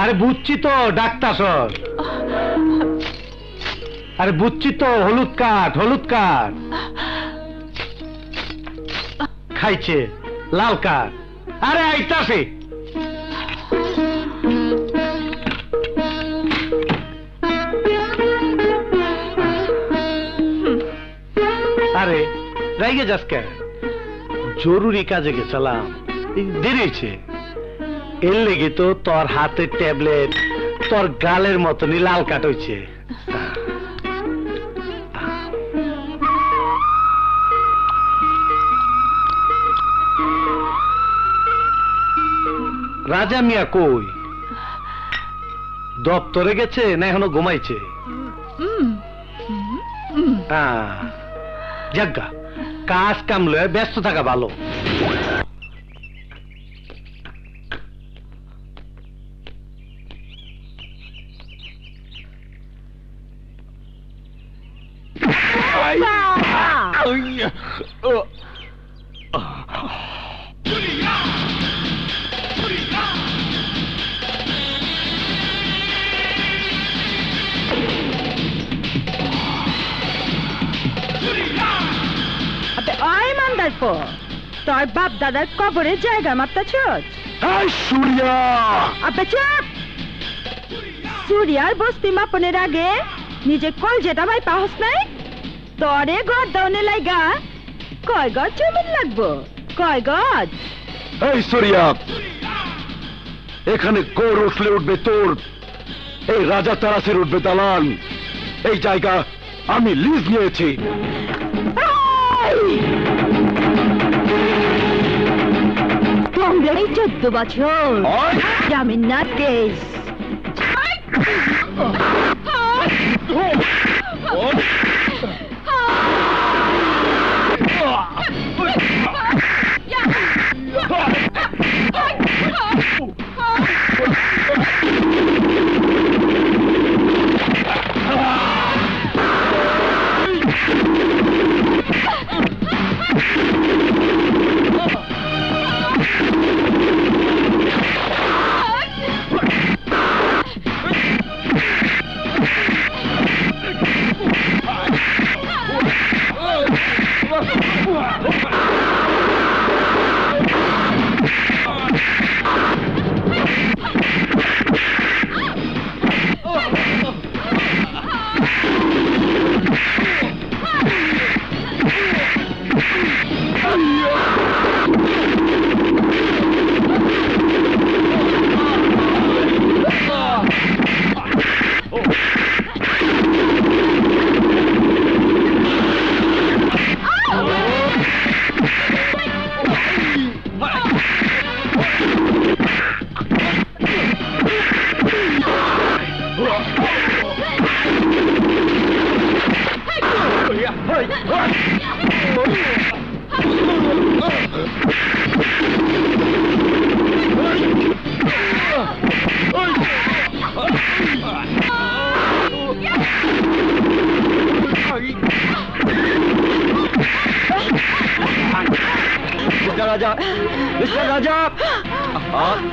আরে বুঝছি তো ডাক্তার স্যার, আরে বুঝছি তো, হলুদ কাঠ খাইছে, লাল কাঠ। আরে আইতাছে। আরে রাইগে যাস কেন? জরুরি কাজে গেছিলাম, দেরি হয়েছে। এর লেগে তো তোর হাতের ট্যাবলেট তোর গালের মতনই লাল কাট হয়েছে। রাজা মিয়া কই? দপ্তরে গেছে না এখনো ঘুমাইছে? যাজ্ঞা, কাজ কাম লয়ে ব্যস্ত থাকা ভালো। তোর বাপ দাদার কবরের জায়গা মাপতাছ? সূর্যা আব্বা চুপ! সূর্যার বস্তি মাপনের আগে নিজে কল যেটা ভাই পাহস নাই? তরে গড় দাউনে লাইগা কয় গজ জমিন লাগবো? কয় গজ? এই সূর্যা, এখানে গড় উঠলে উঠবে তোর, এই রাজা তারাসের উঠবে দালান। এই জায়গা আমি লিজ নিয়েছি। তোমরা এই 14 বছর জামিন না কেস।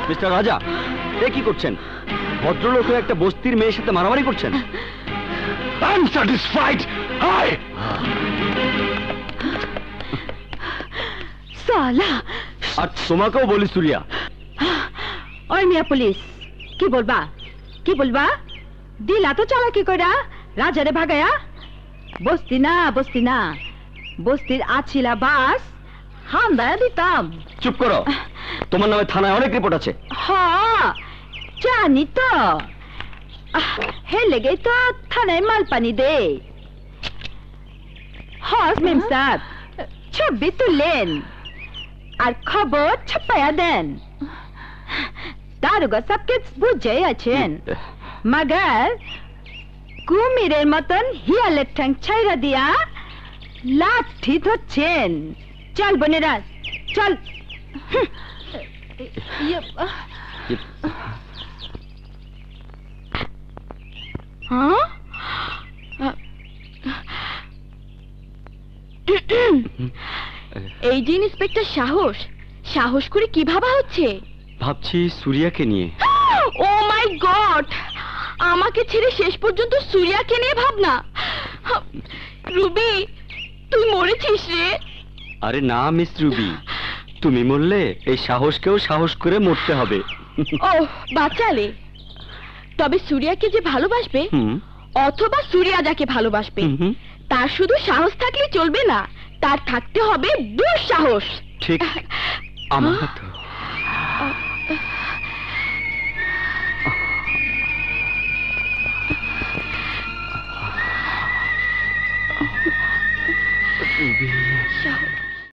মিস্টার রাজা, এ কি করছেন? ভদ্রলোকের একটা বস্তির মেয়ের সাথে মারামারি করছেন। আর তোমাকেও বলি সূর্যা। ওই মিয়া পুলিশ, কি বলবা? দিলা তো চালাকি কইরা রাজারে ভাগায়া। বস্তি না, বস্তির আছিলা বাস হামদায়া দিতাম। চুপ করো, তোমার নামে থানায় অনেক রিপোর্ট আছে। হ্যাঁ জানি তো, হে লেগেই তো থানায় মাল পানি দে। হস মেম সাহেব, ছবি তুলেন আর খবর ছাপায়া দেন। দারোগা সবকে বুঝে আছেন, মাগার কুমিরের মতন হিয়ালের ঠ্যাং ছাইরা দিয়া লাঠি ধরছেন। চল বোনেরা চল। এই যে ইন্সপেক্টর সাহস করে কি ভাবা হচ্ছে? ভাবছি সূর্যাকে নিয়ে। ও মাই গড, আমাকে ছেড়ে শেষ পর্যন্ত সূর্যাকে নিয়ে ভাবনা। রুবি, তুই মরেছিস রে। আরে না মিস রুবি, তুমি মরলে এই সাহসকেও সাহস করে মরতে হবে। ওহ, বাঁচালে। তবে সূর্যাকে যে ভালোবাসবে, হুম, অথবা সূর্যা যাকে ভালোবাসবে, হুম, হুম, তার শুধু সাহস থাকলে চলবে না, তার থাকতে হবে দুঃসাহস। ঠিক আমার হাত